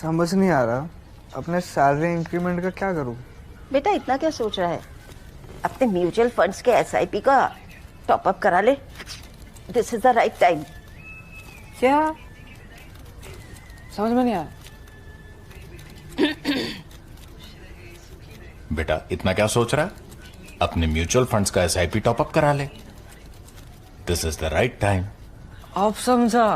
समझ नहीं आ रहा अपने सैलरी इंक्रीमेंट का क्या करूं। बेटा इतना क्या सोच रहा है? अपने म्यूचुअल फंड्स के एसआईपी का टॉप अप करा ले। This is the right time. क्या? समझ में नहीं आया। बेटा इतना क्या सोच रहा है? अपने म्यूचुअल फंड्स का एसआईपी टॉप अप करा ले। This is the right time. अब समझा।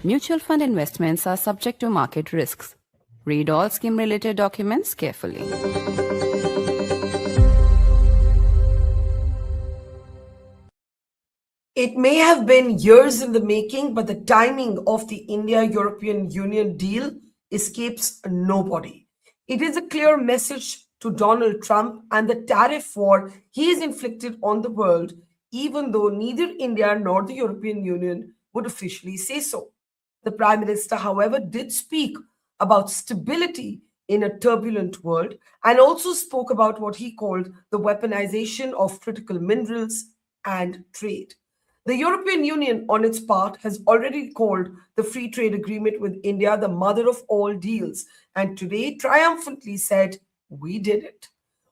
Mutual fund investments are subject to market risks. Read all scheme-related documents carefully. It may have been years in the making, but the timing of the India-European Union deal escapes nobody. It is a clear message to Donald Trump and the tariff war he has inflicted on the world, even though neither India nor the European Union would officially say so. The Prime Minister, however, did speak about stability in a turbulent world and also spoke about what he called the weaponization of critical minerals and trade. The European Union, on its part, has already called the free trade agreement with India the mother of all deals and today triumphantly said, "We did it."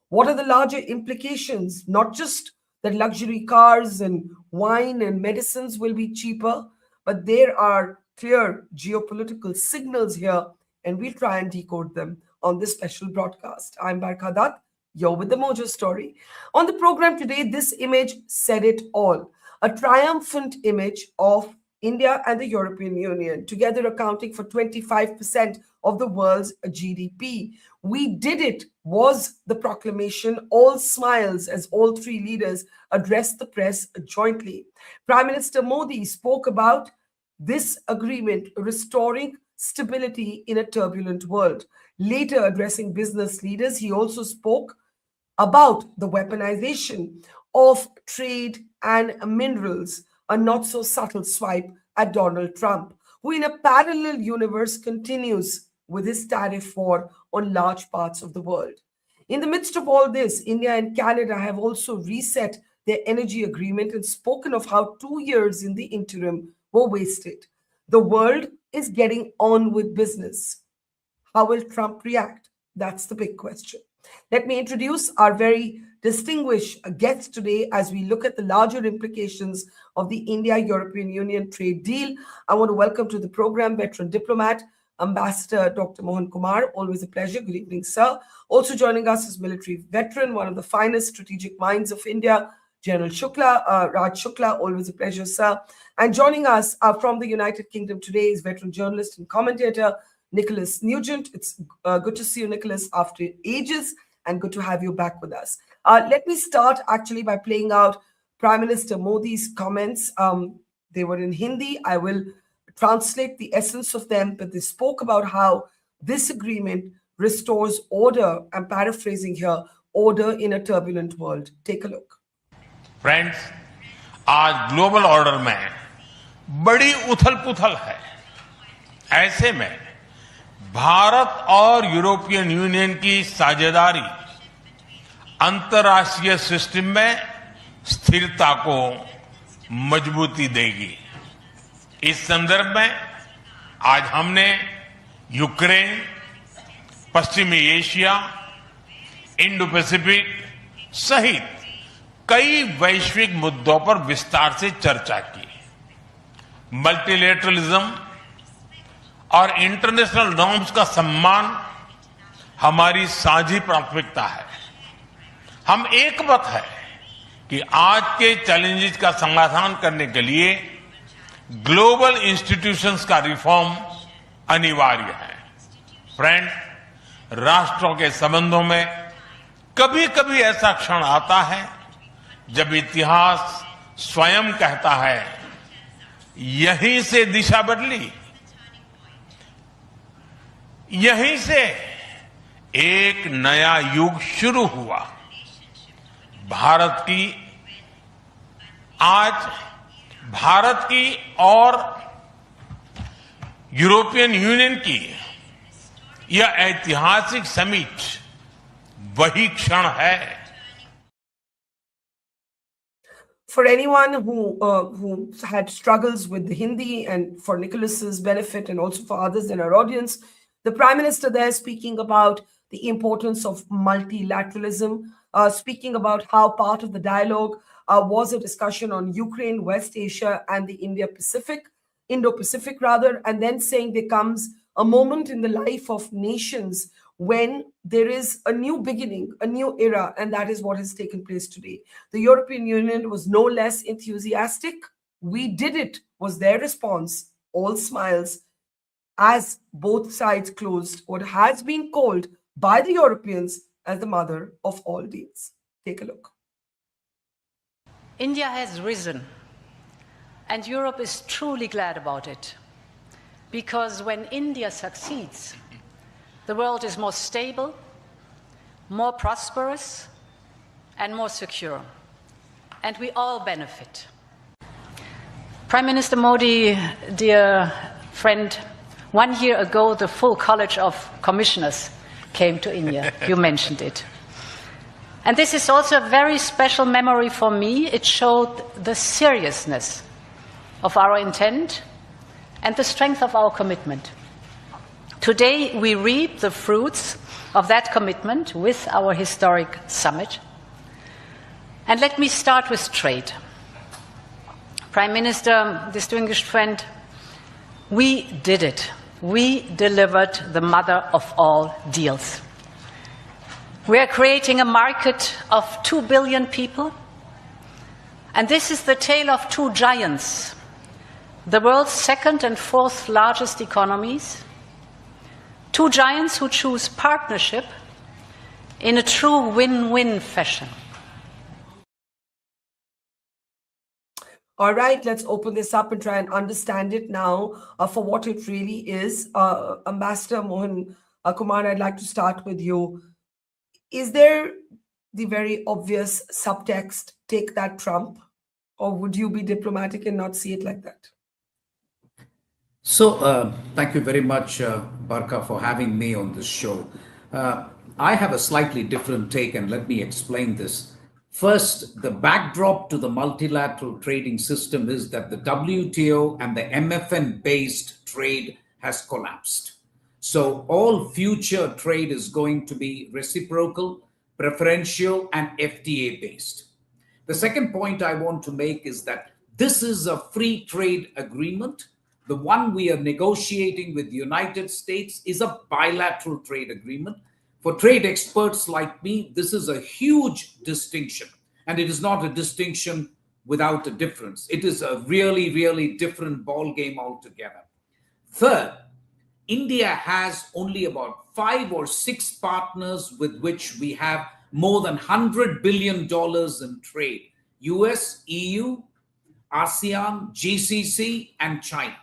What are the larger implications? Not just that luxury cars and wine and medicines will be cheaper, but there are clear geopolitical signals here, and we'll try and decode them on this special broadcast. I'm Barkha. You're with the Mojo story. On the program today, this image said it all. A triumphant image of India and the European Union, together accounting for 25% of the world's GDP. "We did it" was the proclamation, all smiles as all three leaders addressed the press jointly. Prime Minister Modi spoke about this agreement restoring stability in a turbulent world. Later, addressing business leaders, he also spoke about the weaponization of trade and minerals, a not so subtle swipe at Donald Trump, who in a parallel universe continues with his tariff war on large parts of the world. In the midst of all this, India and Canada have also reset their energy agreement and spoken of how 2 years in the interim were wasted. The world is getting on with business. How will Trump react? That's the big question. Let me introduce our very distinguished guest today as we look at the larger implications of the India-European Union trade deal. I want to welcome to the program veteran diplomat, Ambassador Dr. Mohan Kumar. Always a pleasure. Good evening, sir. Also joining us is military veteran, one of the finest strategic minds of India, General Shukla, Raj Shukla. Always a pleasure, sir. And joining us from the United Kingdom today is veteran journalist and commentator, Nicholas Nugent. It's good to see you, Nicholas, after ages, and good to have you back with us. Let me start actually by playing out Prime Minister Modi's comments. They were in Hindi. I will translate the essence of them, but they spoke about how this agreement restores order. I'm paraphrasing here, order in a turbulent world. Take a look. Friends, आज global order में बड़ी उथल पुथल है। ऐसे में भारत और European union की साझेदारी अंतर्राष्ट्रीय सिस्टम में स्थिरता को मजबूती देगी। इस संदर्भ में आज हमने यूक्रेन, पश्चिमी एशिया, इंडो पैसिफिक सहित कई वैश्विक मुद्दों पर विस्तार से चर्चा की। मल्टीलेटरलिज्म और इंटरनेशनल नॉर्म्स का सम्मान हमारी साझी प्राथमिकता है। हम एकमत है कि आज के चैलेंजेस का समाधान करने के लिए ग्लोबल इंस्टीट्यूशंस का रिफॉर्म अनिवार्य है। फ्रेंड, राष्ट्रों के संबंधों में कभी कभी ऐसा क्षण आता है जब इतिहास स्वयं कहता है, यहीं से दिशा बदली, यहीं से एक नया युग शुरू हुआ। भारत की और यूरोपियन यूनियन की यह ऐतिहासिक समिट वही क्षण है। For anyone who had struggles with the Hindi, and for Nicholas's benefit and also for others in our audience, the Prime Minister there speaking about the importance of multilateralism, speaking about how part of the dialogue was a discussion on Ukraine, West Asia, and the Indo-Pacific rather, and then saying there comes a moment in the life of nations when there is a new beginning, a new era, and that is what has taken place today. The European Union was no less enthusiastic. We did it, was their response, all smiles, as both sides closed what has been called by the Europeans as the mother of all deals. Take a look. India has risen, and Europe is truly glad about it. Because when India succeeds, the world is more stable, more prosperous, and more secure. And we all benefit. Prime Minister Modi, dear friend, 1 year ago, the full College of Commissioners came to India. You mentioned it. And this is also a very special memory for me. It showed the seriousness of our intent and the strength of our commitment. Today, we reap the fruits of that commitment with our historic summit. And let me start with trade. Prime Minister, distinguished friend, we did it. We delivered the mother of all deals. We are creating a market of 2 billion people. And this is the tale of two giants, the world's second and fourth largest economies. Two giants who choose partnership in a true win-win fashion. All right, let's open this up and try and understand it now for what it really is. Ambassador Mohan Kumar, I'd like to start with you. Is there the very obvious subtext, take that Trump, or would you be diplomatic and not see it like that? So thank you very much, Barkha, for having me on this show. I have a slightly different take, and let me explain this. First, the backdrop to the multilateral trading system is that the WTO and the MFN-based trade has collapsed. So all future trade is going to be reciprocal, preferential, and FTA-based. The second point I want to make is that this is a free trade agreement. The one we are negotiating with the United States is a bilateral trade agreement. For trade experts like me, this is a huge distinction. And it is not a distinction without a difference. It is a really, really different ballgame altogether. Third, India has only about 5 or 6 partners with which we have more than $100 billion in trade. US, EU, ASEAN, GCC, and China.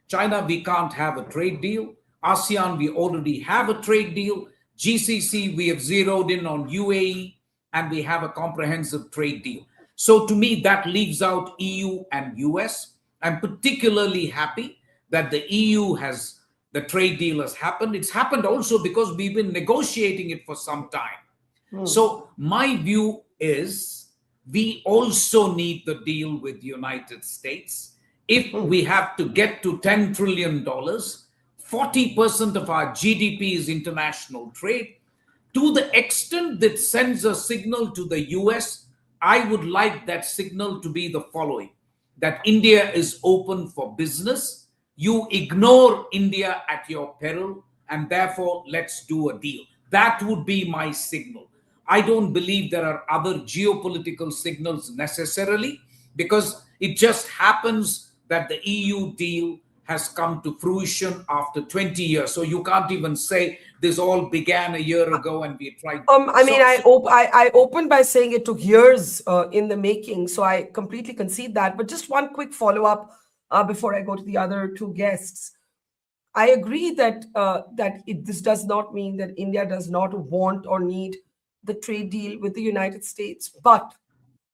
China, we can't have a trade deal. ASEAN, we already have a trade deal. GCC, we have zeroed in on UAE, and we have a comprehensive trade deal. So to me, that leaves out EU and US. I'm particularly happy that the EU has, the trade deal has happened. It's happened also because we've been negotiating it for some time. So my view is we also need the deal with the United States. If we have to get to $10 trillion, 40% of our GDP is international trade. To the extent that sends a signal to the US, I would like that signal to be the following: that India is open for business. You ignore India at your peril, and therefore let's do a deal. That would be my signal. I don't believe there are other geopolitical signals necessarily, because it just happens that the EU deal has come to fruition after 20 years. So you can't even say this all began a year ago and we tried. I opened by saying it took years in the making. So I completely concede that. But just one quick follow-up before I go to the other two guests. I agree that this does not mean that India does not want or need the trade deal with the United States. But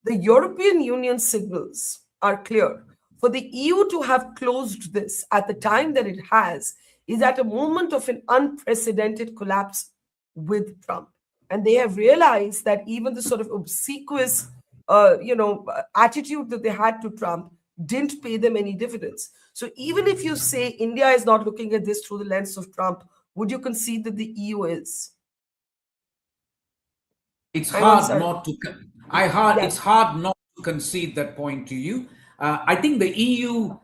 the European Union signals are clear. For the EU to have closed this at the time that it has is at a moment of an unprecedented collapse with Trump. And they have realized that even the sort of obsequious attitude that they had to Trump didn't pay them any dividends. So even if you say India is not looking at this through the lens of Trump, would you concede that the EU is? It's I'm hard sorry. not to. Yes. It's hard not to concede that point to you. I think the EU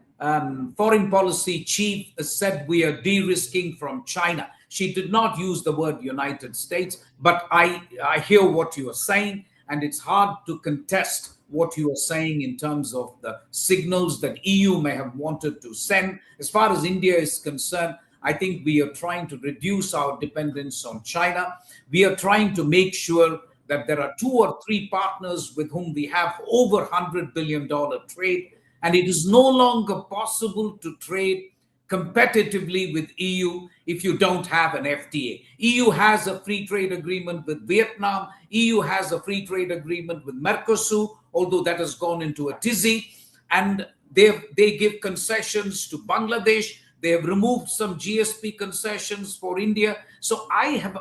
foreign policy chief said we are de-risking from China. She did not use the word United States, but I hear what you are saying, and it's hard to contest what you are saying in terms of the signals that EU may have wanted to send. As far as India is concerned, I think we are trying to reduce our dependence on China. We are trying to make sure that there are 2 or 3 partners with whom we have over $100 billion trade, and it is no longer possible to trade competitively with EU if you don't have an FTA. EU has a free trade agreement with Vietnam. EU has a free trade agreement with Mercosur, although that has gone into a tizzy. And they give concessions to Bangladesh. They have removed some GSP concessions for India. So I've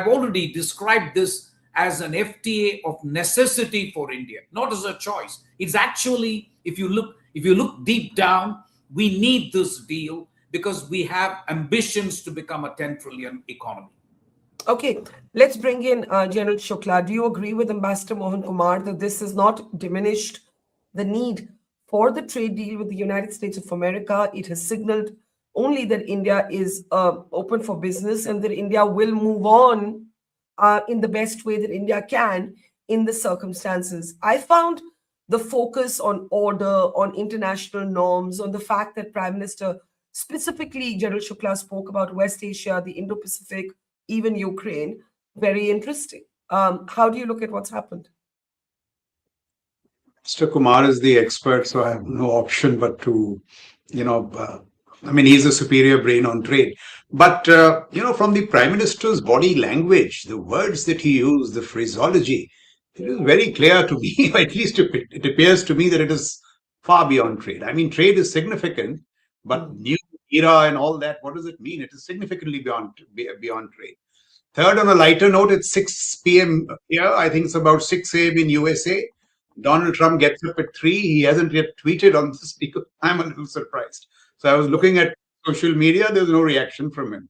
already described this as an FTA of necessity for India, not as a choice. It's actually, if you look deep down, we need this deal because we have ambitions to become a 10 trillion economy. Okay, let's bring in General Shukla. Do you agree with Ambassador Mohan Kumar that this has not diminished the need for the trade deal with the United States of America? It has signaled only that India is open for business and that India will move on in the best way that India can in the circumstances. I found the focus on order, on international norms, on the fact that Prime Minister, specifically General Shukla, spoke about West Asia, the Indo-Pacific, even Ukraine, very interesting. How do you look at what's happened? Mr. Kumar is the expert, so I have no option but to, he's a superior brain on trade. But, from the Prime Minister's body language, the words that he used, the phraseology, it is very clear to me, or at least it appears to me that it is far beyond trade. I mean, trade is significant, but new era and all that, what does it mean? It is significantly beyond trade. Third, on a lighter note, it's 6 p.m. here. I think it's about 6 a.m. in USA. Donald Trump gets up at 3. He hasn't yet tweeted on this because I'm a little surprised. So I was looking at social media. There's no reaction from him.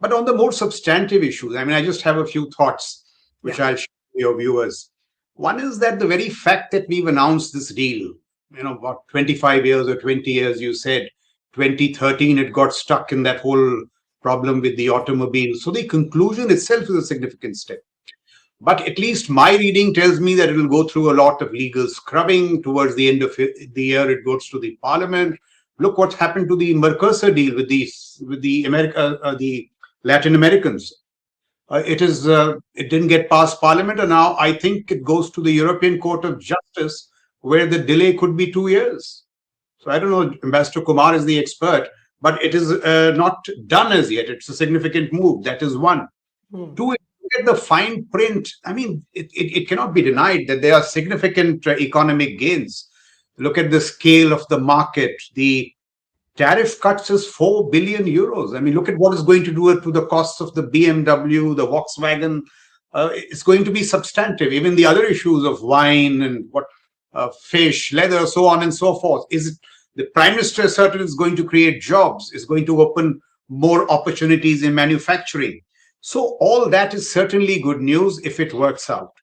But on the more substantive issues, I just have a few thoughts which I'll share with your viewers. One is that the very fact that we've announced this deal, about 25 years or 20 years, you said, 2013, it got stuck in that whole problem with the automobile. So the conclusion itself is a significant step. But at least my reading tells me that it will go through a lot of legal scrubbing. Towards the end of the year, it goes to the parliament. Look what's happened to the Mercosur deal with the Latin Americans. It didn't get past parliament, and now I think it goes to the European Court of Justice, where the delay could be 2 years. So I don't know, Ambassador Kumar is the expert, but it is not done as yet. It's a significant move. That is one. Two, if you look at the fine print, it cannot be denied that there are significant economic gains. Look at the scale of the market. The tariff cuts is 4 billion euros. Look at what it's going to do to the costs of the BMW, the Volkswagen. It's going to be substantive. Even the other issues of wine and fish, leather, so on and so forth. The Prime Minister is certain is going to create jobs, is going to open more opportunities in manufacturing. So all that is certainly good news if it works out.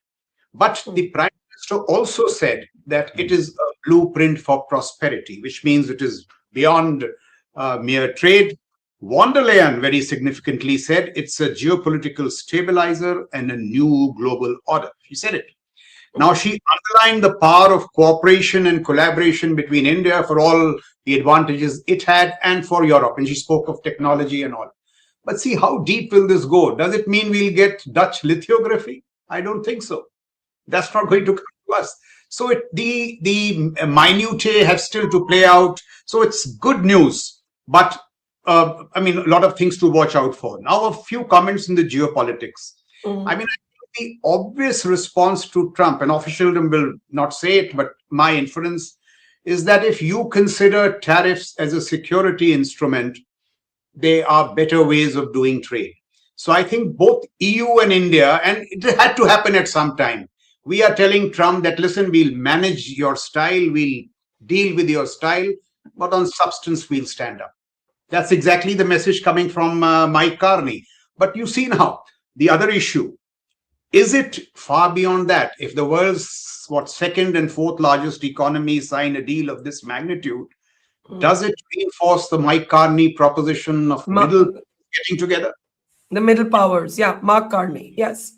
But the Prime Minister also said that it is a blueprint for prosperity, which means it is beyond mere trade. Von der Leyen very significantly said it's a geopolitical stabilizer and a new global order. She said it. Now, she underlined the power of cooperation and collaboration between India for all the advantages it had and for Europe. And she spoke of technology and all. But see, how deep will this go? Does it mean we'll get Dutch lithography? I don't think so. That's not going to come to us. So the minutiae have still to play out. So it's good news. But, a lot of things to watch out for. Now, a few comments in the geopolitics. I think the obvious response to Trump, and officialdom will not say it, but my inference is that if you consider tariffs as a security instrument, there are better ways of doing trade. So I think both EU and India, and it had to happen at some time, We are telling Trump that, listen, we'll manage your style, we'll deal with your style, but on substance, we'll stand up. That's exactly the message coming from Mike Carney. But you see now, the other issue, is it far beyond that? If the world's second and fourth largest economies sign a deal of this magnitude, does it reinforce the Mike Carney proposition of middle getting together? The middle powers, yeah, Mark Carney, yes.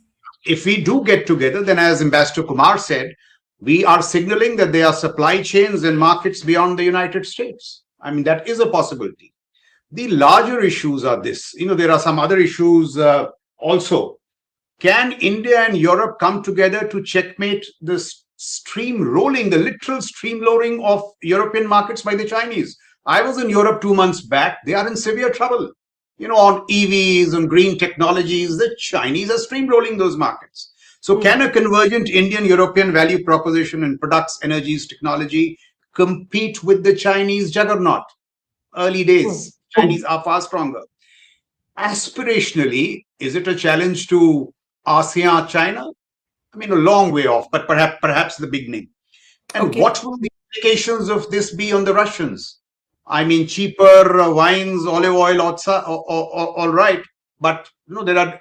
If we do get together, then as Ambassador Kumar said, we are signaling that there are supply chains and markets beyond the United States. I mean, that is a possibility. The larger issues are this. There are some other issues also. Can India and Europe come together to checkmate the the literal streamlining of European markets by the Chinese? I was in Europe 2 months back. They are in severe trouble. On EVs and green technologies, the Chinese are streamlining those markets. So can a convergent Indian-European value proposition in products, energies, technology compete with the Chinese juggernaut? Early days, Chinese are far stronger. Aspirationally, is it a challenge to ASEAN, China? I mean, a long way off, but perhaps the beginning. And what will the implications of this be on the Russians? I mean, cheaper wines, olive oil, all right. But, there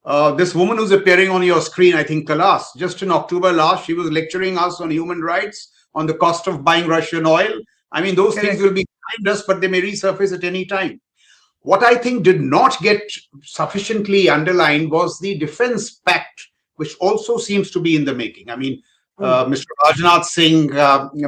are this woman who's appearing on your screen, I think, Kalas, just in October last, she was lecturing us on human rights, on the cost of buying Russian oil. I mean, those things will be behind us, but they may resurface at any time. What I think did not get sufficiently underlined was the defense pact, which also seems to be in the making. I mean, Mr. Rajnath Singh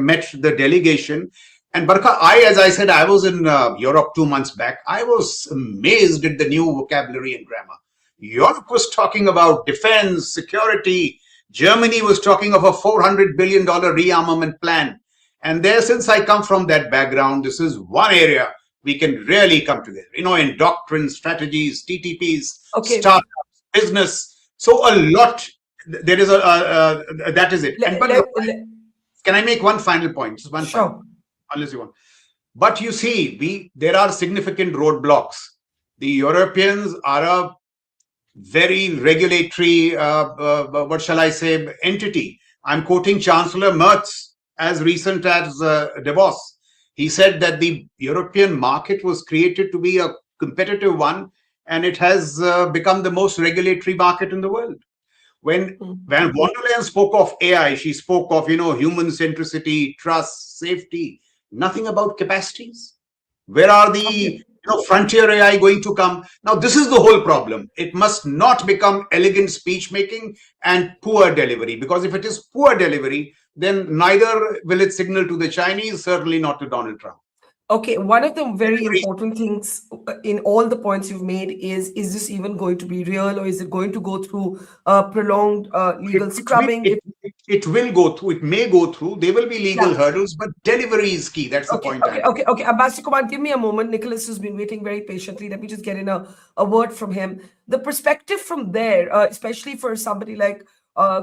met the delegation. And Barkha, as I said, I was in Europe 2 months back. I was amazed at the new vocabulary and grammar. Europe was talking about defense, security. Germany was talking of a $400 billion rearmament plan. And there, since I come from that background, this is one area we can really come together, in doctrine, strategies, TTPs, startups, business. So a lot, there is that is it. Can I make one final point? Just one final point, unless you want. But you see, there are significant roadblocks. The Europeans are a very regulatory, what shall I say, entity. I'm quoting Chancellor Merz as recent as Davos. He said that the European market was created to be a competitive one, and it has become the most regulatory market in the world. When von der Leyen spoke of AI, she spoke of, human centricity, trust, safety, nothing about capacities. Where are the frontier AI going to come? Now, this is the whole problem. It must not become elegant speech making and poor delivery, because if it is poor delivery, then neither will it signal to the Chinese, certainly not to Donald Trump. Okay, one of the very important things in all the points you've made is this even going to be real, or is it going to go through prolonged legal scrubbing? It will go through. It may go through. There will be legal hurdles, but delivery is key. That's the point. Okay. Ambassador Kumar, give me a moment. Nicholas has been waiting very patiently. Let me just get in a word from him. The perspective from there, especially for somebody like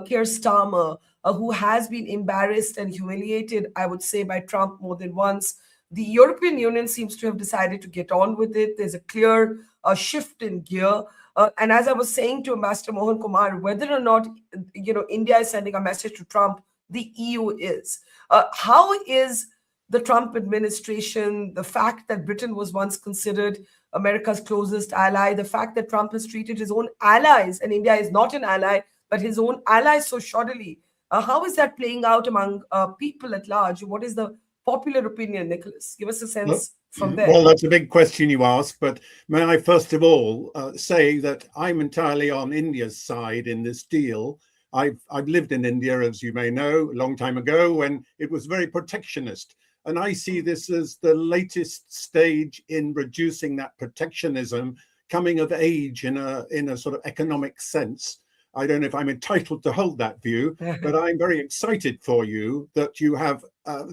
Keir Starmer, who has been embarrassed and humiliated, I would say, by Trump more than once. The European Union seems to have decided to get on with it. There's a clear shift in gear. And as I was saying to Ambassador Mohan Kumar, whether or not India is sending a message to Trump, the EU is. How is the Trump administration, the fact that Britain was once considered America's closest ally, the fact that Trump has treated his own allies, and India is not an ally, but his own allies so shoddily, how is that playing out among people at large? What is the popular opinion, Nicholas? Give us a sense from there. Well, that's a big question you ask, but may I first of all say that I'm entirely on India's side in this deal. I've lived in India, as you may know, a long time ago, when it was very protectionist. And I see this as the latest stage in reducing that protectionism, coming of age in a sort of economic sense. I don't know if I'm entitled to hold that view, but I'm very excited for you that you have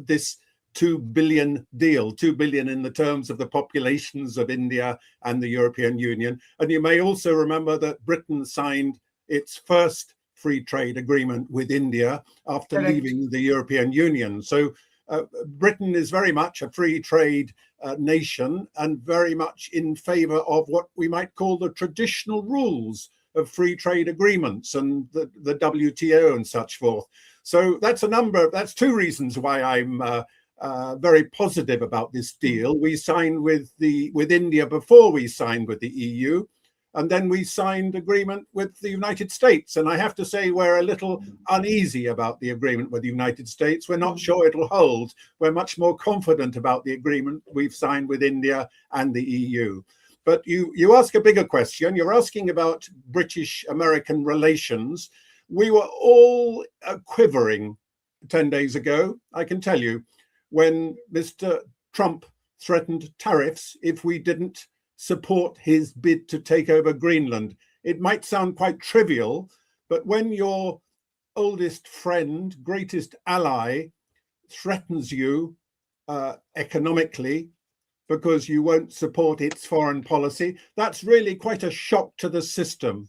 this 2 billion deal, 2 billion in the terms of the populations of India and the European Union. And you may also remember that Britain signed its first free trade agreement with India after leaving the European Union. So Britain is very much a free trade nation and very much in favor of what we might call the traditional rules of free trade agreements and the WTO and such forth. So that's two reasons why I'm very positive about this deal. We signed with India before we signed with the EU, and then we signed agreement with the United States. And I have to say we're a little uneasy about the agreement with the United States. We're not sure it'll hold. We're much more confident about the agreement we've signed with India and the EU. But you ask a bigger question. You're asking about British-American relations. We were all quivering 10 days ago, I can tell you, when Mr. Trump threatened tariffs if we didn't support his bid to take over Greenland. It might sound quite trivial, but when your oldest friend, greatest ally, threatens you economically because you won't support its foreign policy, that's really quite a shock to the system.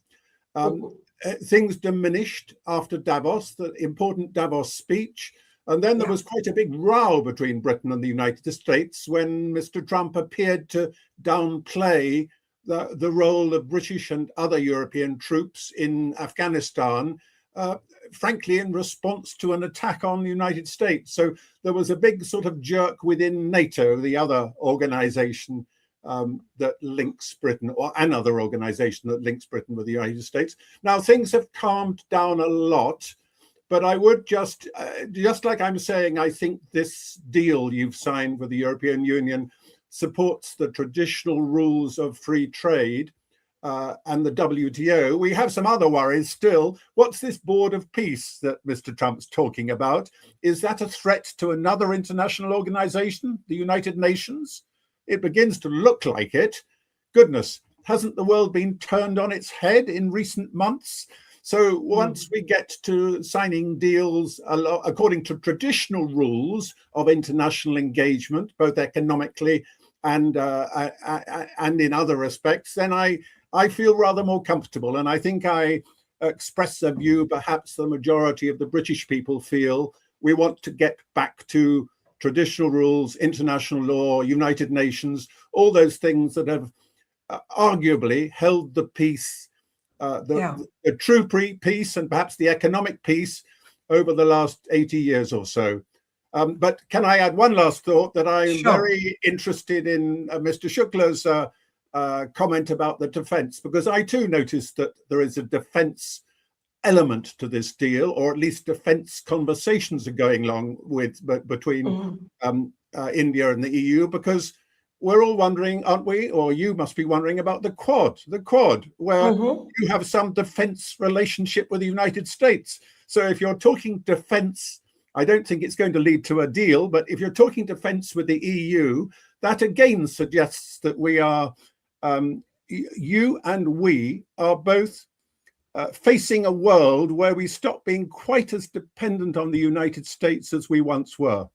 Things diminished after Davos, the important Davos speech. And then there was quite a big row between Britain and the United States when Mr. Trump appeared to downplay the role of British and other European troops in Afghanistan, frankly, in response to an attack on the United States. So there was a big sort of jerk within NATO, the other organization that links Britain, or another organization that links Britain with the United States. Now, things have calmed down a lot. But I would just like I'm saying, I think this deal you've signed with the European Union supports the traditional rules of free trade and the WTO. We have some other worries still. What's this board of peace that Mr. Trump's talking about? Is that a threat to another international organization, the United Nations? It begins to look like it. Goodness, hasn't the world been turned on its head in recent months? So once we get to signing deals according to traditional rules of international engagement, both economically and in other respects, then I feel rather more comfortable. And I think I express a view perhaps the majority of the British people feel. We want to get back to traditional rules, international law, United Nations, all those things that have arguably held the peace, the true peace and perhaps the economic peace over the last 80 years or so. But can I add one last thought, that I'm very interested in Mr. Shukla's comment about the defense, because I too noticed that there is a defense element to this deal, or at least defense conversations are going along between India and the EU, because we're all wondering, aren't we? Or you must be wondering about the Quad, where you have some defense relationship with the United States. So if you're talking defense, I don't think it's going to lead to a deal, but if you're talking defense with the EU, that again suggests that we are, you and we are both facing a world where we stop being quite as dependent on the United States as we once were.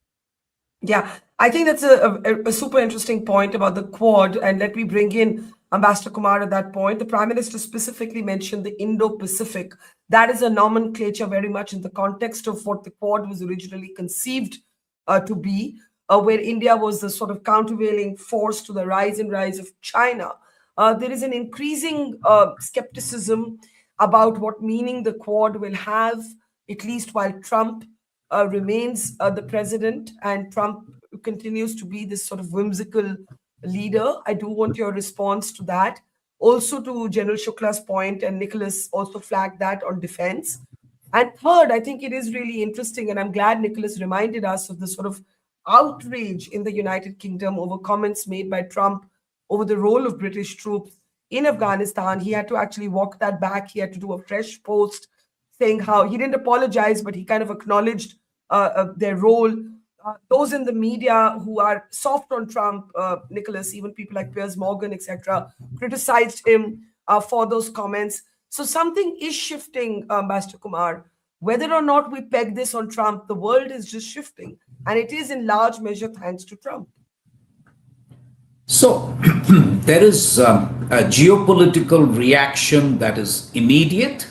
Yeah, I think that's a super interesting point about the Quad. And let me bring in Ambassador Kumar at that point. The Prime Minister specifically mentioned the Indo-Pacific. That is a nomenclature very much in the context of what the Quad was originally conceived to be, where India was the sort of countervailing force to the rise of China. There is an increasing skepticism about what meaning the Quad will have, at least while Trump remains the president and Trump continues to be this sort of whimsical leader. I do want your response to that. Also to General Shukla's point, and Nicholas also flagged that on defense. And third, I think it is really interesting, and I'm glad Nicholas reminded us of the sort of outrage in the United Kingdom over comments made by Trump over the role of British troops in Afghanistan. He had to actually walk that back. He had to do a fresh post saying how he didn't apologize, but he kind of acknowledged their role. Those in the media who are soft on Trump, Nicholas, even people like Piers Morgan, etc., criticized him for those comments. So something is shifting, Ambassador Kumar. Whether or not we peg this on Trump, the world is just shifting. And it is in large measure thanks to Trump. So there is a geopolitical reaction that is immediate,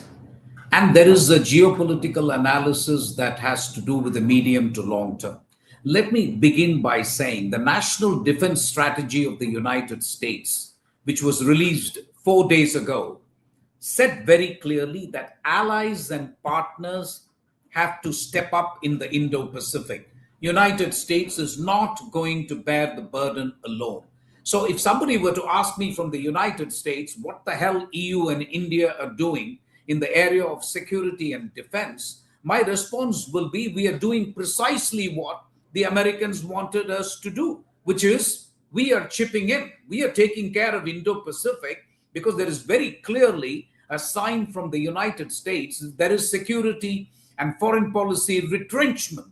and there is a geopolitical analysis that has to do with the medium to long term. Let me begin by saying the National Defense Strategy of the United States, which was released 4 days ago, said very clearly that allies and partners have to step up in the Indo-Pacific. United States is not going to bear the burden alone. So if somebody were to ask me from the United States what the hell EU and India are doing in the area of security and defense, my response will be we are doing precisely what the Americans wanted us to do, which is we are chipping in. We are taking care of Indo-Pacific because there is very clearly a sign from the United States. There is security and foreign policy retrenchment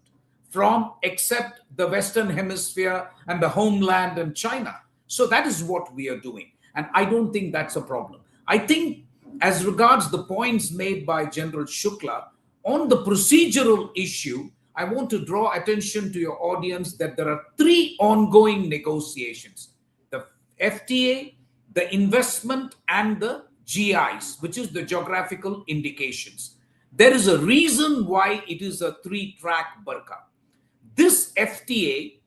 from except the Western Hemisphere and the homeland and China. So that is what we are doing. And I don't think that's a problem. I think as regards the points made by General Shukla on the procedural issue, I want to draw attention to your audience that there are 3 ongoing negotiations: the FTA, the investment, and the GIs, which is the geographical indications. There is a reason why it is a 3-track, Barkha. This FTA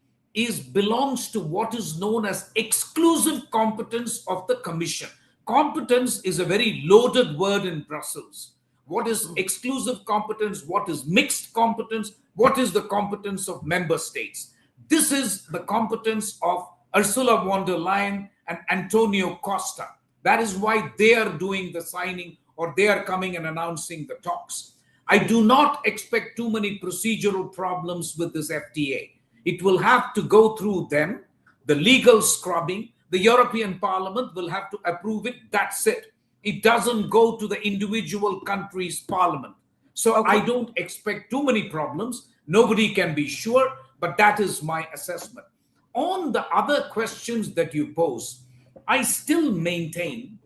belongs to what is known as exclusive competence of the Commission. Competence is a very loaded word in Brussels. What is exclusive competence? What is mixed competence? What is the competence of member states? This is the competence of Ursula von der Leyen and Antonio Costa. That is why they are doing the signing, or they are coming and announcing the talks. I do not expect too many procedural problems with this FTA. It will have to go through them, the legal scrubbing. The European Parliament will have to approve it. That's it. It doesn't go to the individual country's parliament. So I don't expect too many problems. Nobody can be sure, but that is my assessment. On the other questions that you pose, I still maintain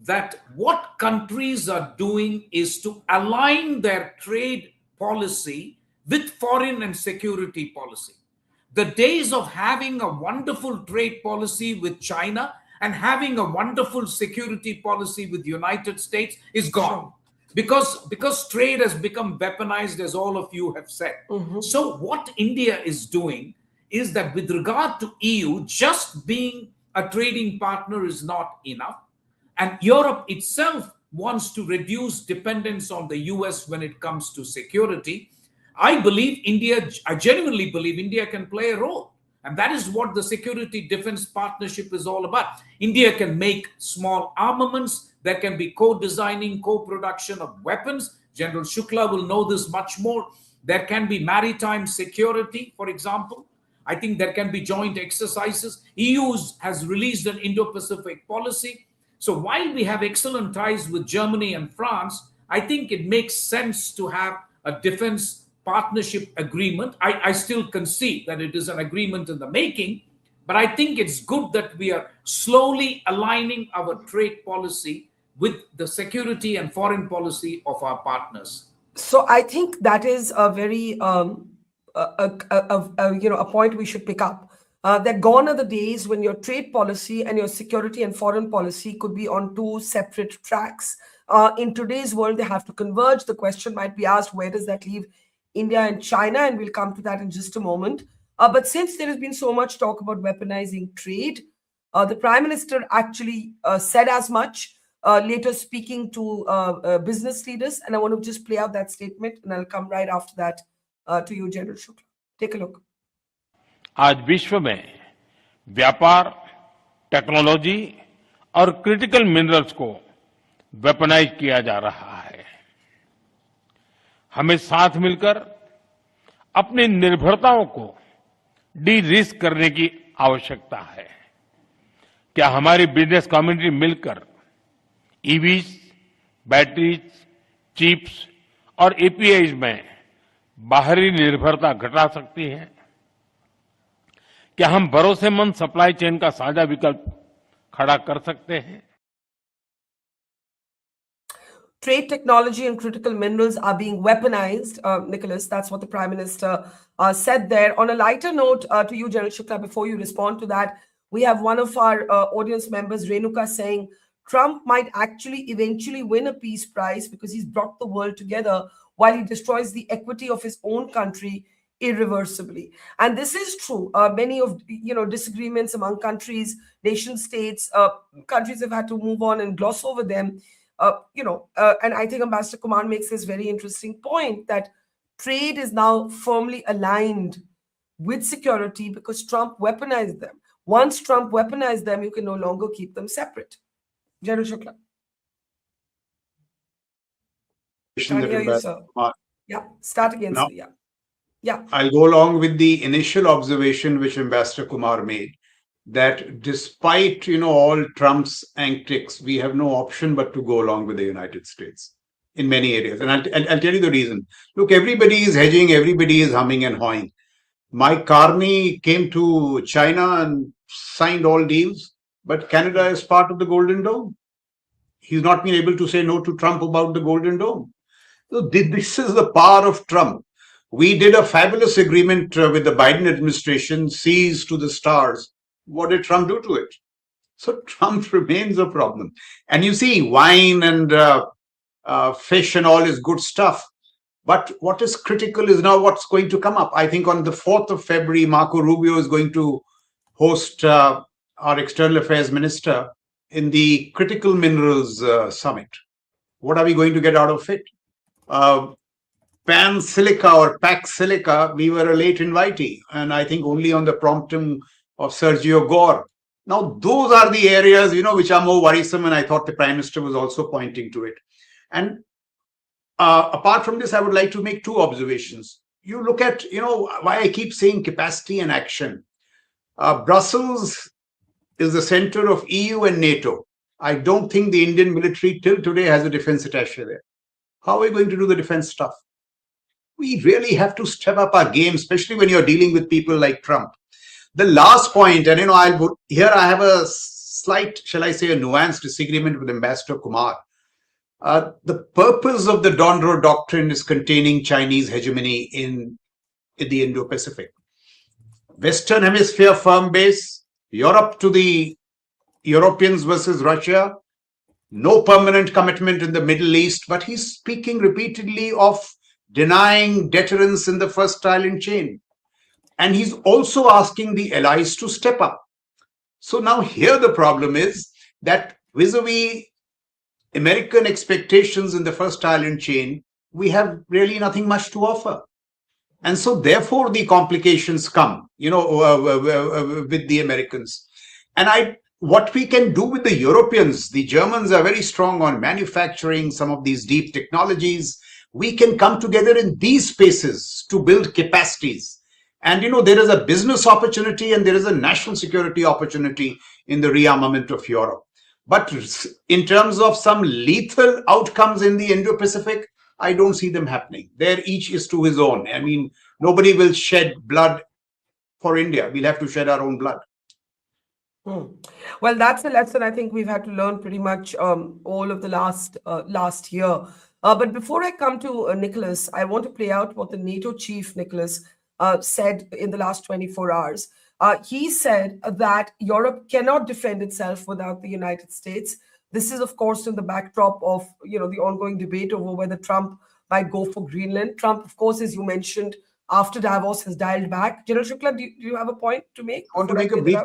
that what countries are doing is to align their trade policy with foreign and security policy. The days of having a wonderful trade policy with China and having a wonderful security policy with the United States is gone. Because trade has become weaponized, as all of you have said. So what India is doing is that with regard to EU, just being a trading partner is not enough. And Europe itself wants to reduce dependence on the US when it comes to security. I genuinely believe India can play a role. And that is what the security defense partnership is all about. India can make small armaments. There can be co-designing, co-production of weapons. General Shukla will know this much more. There can be maritime security, for example. I think there can be joint exercises. EU has released an Indo-Pacific policy. So while we have excellent ties with Germany and France, I think it makes sense to have a defense partnership agreement. I still concede that it is an agreement in the making, but I think it's good that we are slowly aligning our trade policy with the security and foreign policy of our partners. So I think that is a very a point we should pick up. That gone are the days when your trade policy and your security and foreign policy could be on 2 separate tracks. In today's world, they have to converge. The question might be asked, where does that leave India and China? And we'll come to that in just a moment. But since there has been so much talk about weaponizing trade, the Prime Minister actually said as much, later speaking to business leaders. And I want to just play out that statement, and I'll come right after that to you, General Shukla. Take a look. आज विश्व में व्यापार, technology और critical minerals को weaponise किया जा रहा है। हमें साथ मिलकर अपनी निर्भरताओं को डी रिस्क करने की आवश्यकता है। क्या हमारी बिजनेस कम्युनिटी मिलकर ईवीज, बैटरीज, चिप्स और एपीआईज में बाहरी निर्भरता घटा सकती है? क्या हम भरोसेमंद सप्लाई चेन का साझा विकल्प खड़ा कर सकते हैं? Trade, technology, and critical minerals are being weaponized, Nicholas. That's what the Prime Minister said there. On a lighter note, to you, General Shukla, before you respond to that, we have one of our audience members, Renuka, saying Trump might actually eventually win a peace prize because he's brought the world together while he destroys the equity of his own country irreversibly. And this is true. Many of disagreements among countries, nation states, countries have had to move on and gloss over them. and I think Ambassador Kumar makes this very interesting point that trade is now firmly aligned with security because Trump weaponized them. Once Trump weaponized them, you can no longer keep them separate. General Shukla. Can't hear you, sir. Yeah, start again, Now, sir. Yeah. I'll go along with the initial observation which Ambassador Kumar made, that despite all Trump's antics, we have no option but to go along with the United States in many areas. And I'll tell you the reason. Look, everybody is hedging, everybody is humming and hawing. Mike Carney came to China and signed all deals, but Canada is part of the Golden Dome. He's not been able to say no to Trump about the Golden Dome. So this is the power of Trump. We did a fabulous agreement with the Biden administration, seas to the stars. What did Trump do to it? So Trump remains a problem. And you see, wine and fish and all is good stuff. But what is critical is now what's going to come up. I think on the 4th of February, Marco Rubio is going to host our External Affairs Minister in the Critical Minerals Summit. What are we going to get out of it? Pan Silica or Pax Silica, we were a late invitee, and I think only on the prompting of Sergio Gore. Now, those are the areas, which are more worrisome, and I thought the Prime Minister was also pointing to it. And apart from this, I would like to make two observations. You look at, why I keep saying capacity and action. Brussels is the center of EU and NATO. I don't think the Indian military till today has a defense attaché there. How are we going to do the defense stuff? We really have to step up our game, especially when you're dealing with people like Trump. The last point, and here I have a slight, shall I say, a nuanced disagreement with Ambassador Kumar. The purpose of the Donro Doctrine is containing Chinese hegemony in the Indo-Pacific. Western Hemisphere firm base, Europe to the Europeans versus Russia, no permanent commitment in the Middle East, but he's speaking repeatedly of denying deterrence in the first island chain. And he's also asking the allies to step up. So now here the problem is that vis-a-vis American expectations in the first island chain, we have really nothing much to offer. And so therefore the complications come, with the Americans. And what we can do with the Europeans, the Germans are very strong on manufacturing some of these deep technologies. We can come together in these spaces to build capacities. And, there is a business opportunity and there is a national security opportunity in the rearmament of Europe. But in terms of some lethal outcomes in the Indo-Pacific, I don't see them happening. There each is to his own. I mean, nobody will shed blood for India. We'll have to shed our own blood. Well, that's a lesson I think we've had to learn pretty much all of the last year. But before I come to Nicholas, I want to play out what the NATO chief, Nicholas, said in the last 24 hours. He said that Europe cannot defend itself without the United States. This is, of course, in the backdrop of the ongoing debate over whether Trump might go for Greenland. Trump, of course, as you mentioned, after Davos has dialed back. General Shukla, do you have a point to make? I want to make a brief.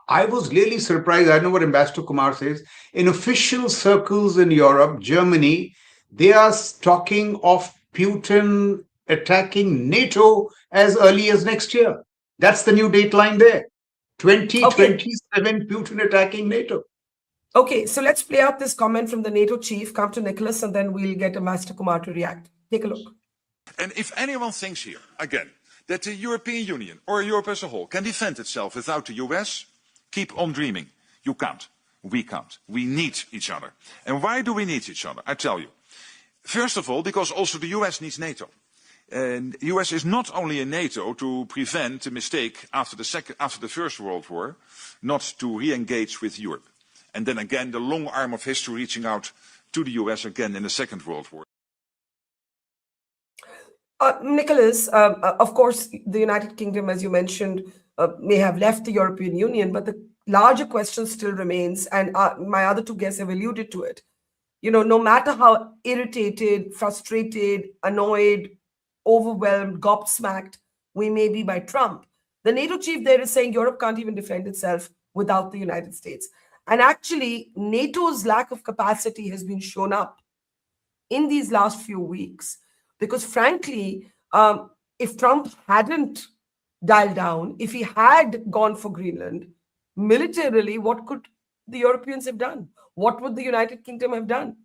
I was really surprised. I know what Ambassador Kumar says. In official circles in Europe, Germany, they are talking of Putin attacking NATO as early as next year. That's the new dateline there. 2027, Putin attacking NATO. Okay, so let's play out this comment from the NATO chief, come to Nicholas, and then we'll get Ambassador Kumar to react. Take a look. And if anyone thinks here, again, that the European Union or Europe as a whole can defend itself without the US, keep on dreaming. You can't. We can't. We need each other. And why do we need each other? I tell you. First of all, because also the US needs NATO. And the US is not only in NATO to prevent a mistake after the First World War, not to re-engage with Europe. And then again, the long arm of history reaching out to the US again in the Second World War. Nicholas, of course, the United Kingdom, as you mentioned, may have left the European Union, but the larger question still remains, and my other two guests have alluded to it. No matter how irritated, frustrated, annoyed, overwhelmed, gobsmacked we may be by Trump, the NATO chief there is saying Europe can't even defend itself without the United States. And actually, NATO's lack of capacity has been shown up in these last few weeks. Because frankly, if Trump hadn't dialed down, if he had gone for Greenland, militarily, what could the Europeans have done? What would the United Kingdom have done?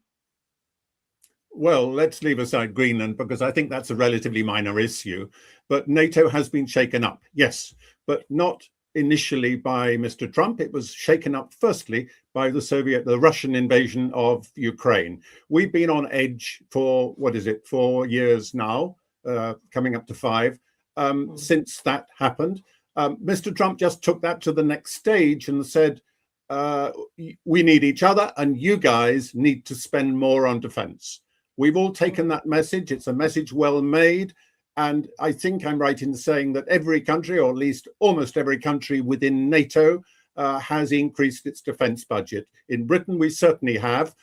Well, let's leave aside Greenland because I think that's a relatively minor issue. But NATO has been shaken up, yes, but not initially by Mr. Trump. It was shaken up firstly by the Russian invasion of Ukraine. We've been on edge for, 4 years now, coming up to 5, since that happened. Mr. Trump just took that to the next stage and said, we need each other and you guys need to spend more on defense. We've all taken that message. It's a message well made. And I think I'm right in saying that every country, or at least almost every country within NATO, has increased its defense budget. In Britain, we certainly have.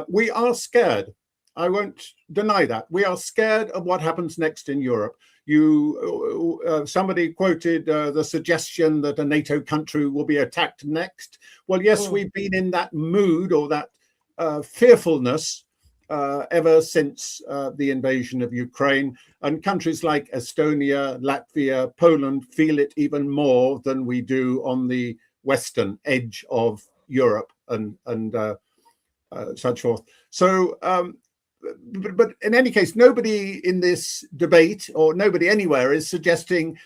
We are scared. I won't deny that. We are scared of what happens next in Europe. Somebody quoted the suggestion that a NATO country will be attacked next. Well, yes, we've been in that mood or that fearfulness ever since the invasion of Ukraine, and countries like Estonia, Latvia, Poland feel it even more than we do on the western edge of Europe and such forth. So, but in any case, nobody in this debate or nobody anywhere is suggesting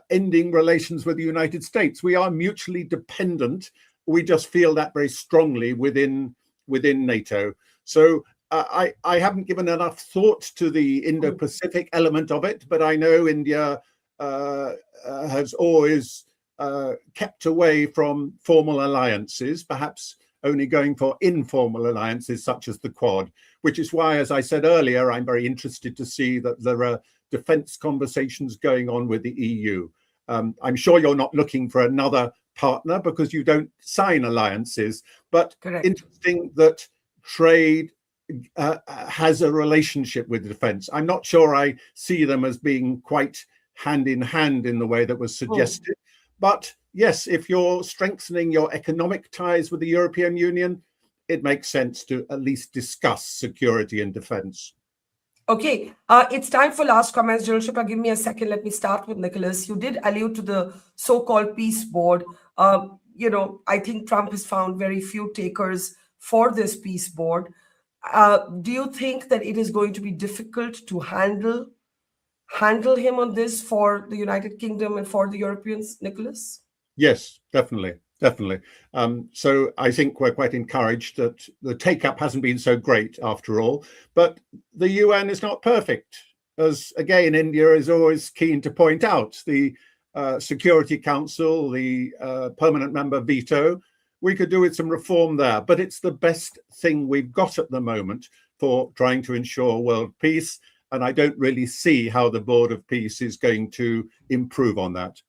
ending relations with the United States. We are mutually dependent. We just feel that very strongly within NATO. So I haven't given enough thought to the Indo-Pacific element of it, but I know India has always kept away from formal alliances, perhaps only going for informal alliances such as the Quad, which is why, as I said earlier, I'm very interested to see that there are defense conversations going on with the EU. I'm sure you're not looking for another partner because you don't sign alliances, but interesting that trade has a relationship with defense. I'm not sure I see them as being quite hand in hand in the way that was suggested. But yes, if you're strengthening your economic ties with the European Union, it makes sense to at least discuss security and defense. Okay, it's time for last comments. General Shukla, give me a second. Let me start with Nicholas. You did allude to the so-called peace board. I think Trump has found very few takers for this peace board. Do you think that it is going to be difficult to handle him on this for the United Kingdom and for the Europeans, Nicholas? Yes, definitely. So I think we're quite encouraged that the take-up hasn't been so great after all. But the UN is not perfect. As again, India is always keen to point out, the Security Council, the permanent member veto, we could do with some reform there, but it's the best thing we've got at the moment for trying to ensure world peace. And I don't really see how the Board of Peace is going to improve on that.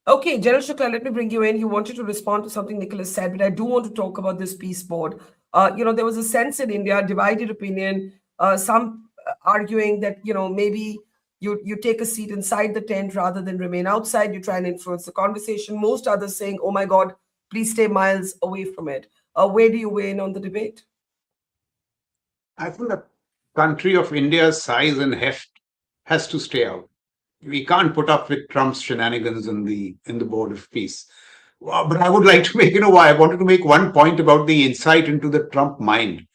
Okay, General Shukla, let me bring you in. You wanted to respond to something Nicholas said, but I do want to talk about this peace board. There was a sense in India, divided opinion, some arguing that, maybe you take a seat inside the tent rather than remain outside. You try and influence the conversation. Most others saying, oh my God, please stay miles away from it. Where do you weigh in on the debate? I think a country of India's size and heft has to stay out. We can't put up with Trump's shenanigans in the Board of Peace. But I would like to make, I wanted to make one point about the insight into the Trump mind.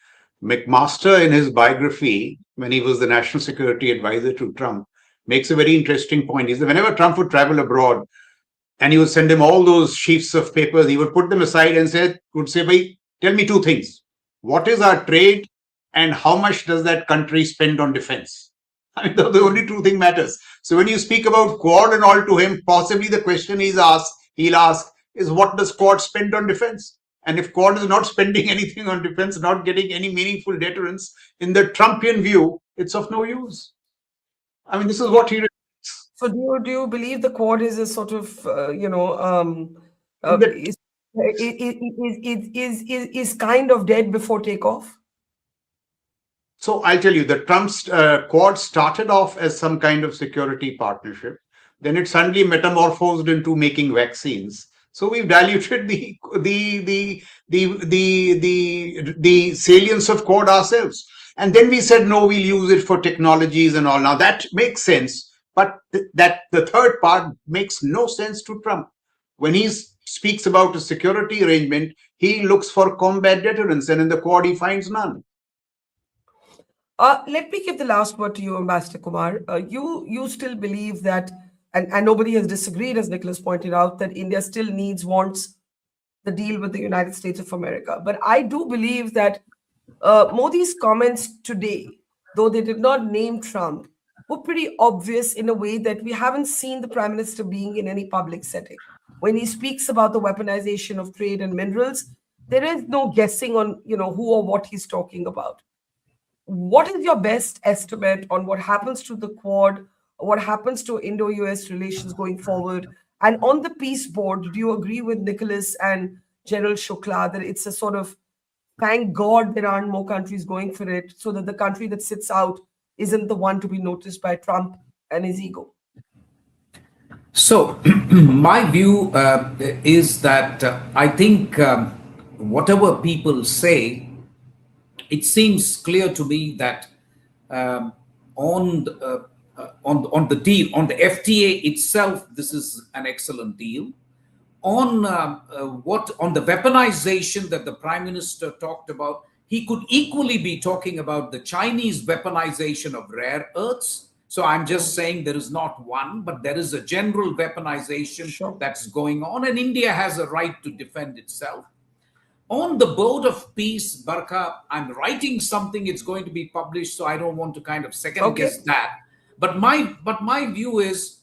McMaster, in his biography, when he was the national security advisor to Trump, makes a very interesting point. He said whenever Trump would travel abroad and he would send him all those sheets of papers, he would put them aside and would say, "Bhai, tell me two things. What is our trade and how much does that country spend on defense?" I mean, the only two thing matters. So when you speak about Quad and all to him, possibly the question he'll ask is, what does Quad spend on defense? And if Quad is not spending anything on defense, not getting any meaningful deterrence, in the Trumpian view, it's of no use. I mean, this is what he... So do you believe the Quad is a sort of, is kind of dead before takeoff? So I'll tell you, the Trump's Quad started off as some kind of security partnership. Then it suddenly metamorphosed into making vaccines. So we've diluted the salience of Quad ourselves. And then we said, no, we'll use it for technologies and all. Now that makes sense, but that the third part makes no sense to Trump. When he speaks about a security arrangement, he looks for combat deterrence, and in the Quad he finds none. Let me give the last word to you, Ambassador Kumar. You still believe that, and nobody has disagreed, as Nicholas pointed out, that India still wants the deal with the United States of America. But I do believe that Modi's comments today, though they did not name Trump, were pretty obvious in a way that we haven't seen the Prime Minister being in any public setting. When he speaks about the weaponization of trade and minerals, there is no guessing on who or what he's talking about. What is your best estimate on what happens to the Quad, what happens to Indo-US relations going forward? And on the peace board, do you agree with Nicholas and General Shukla that it's a sort of, thank God there aren't more countries going for it, so that the country that sits out isn't the one to be noticed by Trump and his ego? So my view is that I think whatever people say, it seems clear to me that on the deal, on the FTA itself, this is an excellent deal. On the weaponization that the Prime Minister talked about, he could equally be talking about the Chinese weaponization of rare earths. So I'm just saying there is not one, but there is a general weaponization that's going on, and India has a right to defend itself. On the Board of Peace, Barkha, I'm writing something, it's going to be published, so I don't want to kind of second guess that. But my view is,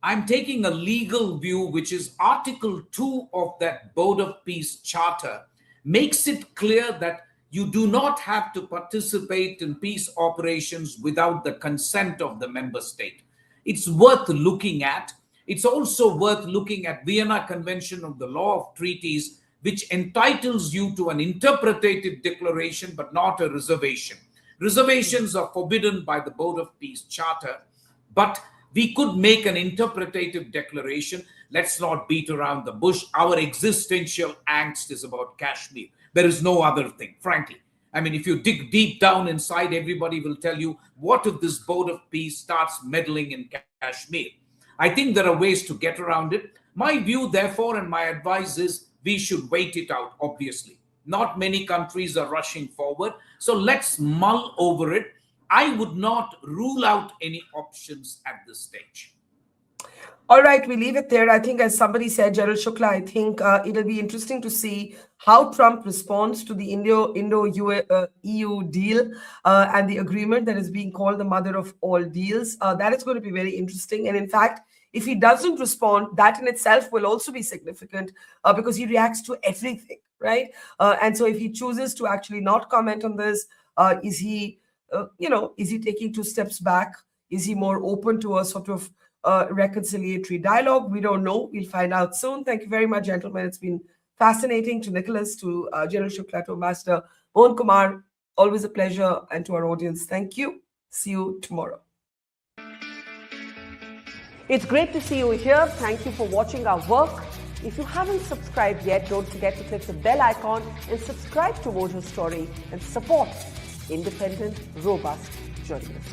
I'm taking a legal view, which is Article 2 of that Board of Peace Charter, makes it clear that you do not have to participate in peace operations without the consent of the member state. It's worth looking at. It's also worth looking at Vienna Convention on the Law of Treaties, which entitles you to an interpretative declaration, but not a reservation. Reservations are forbidden by the Board of Peace Charter, but we could make an interpretative declaration. Let's not beat around the bush. Our existential angst is about Kashmir. There is no other thing, frankly. I mean, if you dig deep down inside, everybody will tell you, what if this Board of Peace starts meddling in Kashmir? I think there are ways to get around it. My view, therefore, and my advice is we should wait it out, obviously. Not many countries are rushing forward. So let's mull over it. I would not rule out any options at this stage. All right, we leave it there. I think, as somebody said, General Shukla, I think it'll be interesting to see how Trump responds to the Indo-EU deal and the agreement that is being called the mother of all deals. That is going to be very interesting. And in fact, if he doesn't respond, that in itself will also be significant because he reacts to everything, right? And so if he chooses to actually not comment on this, is he taking 2 steps back? Is he more open to a sort of reconciliatory dialogue? We don't know. We'll find out soon. Thank you very much, gentlemen. It's been fascinating. To Nicholas, to General Shukla, to Ambassador Mohan Kumar, always a pleasure. And to our audience, thank you. See you tomorrow. It's great to see you here. Thank you for watching our work. If you haven't subscribed yet, don't forget to click the bell icon and subscribe to Mojo Story and support independent, robust journalism.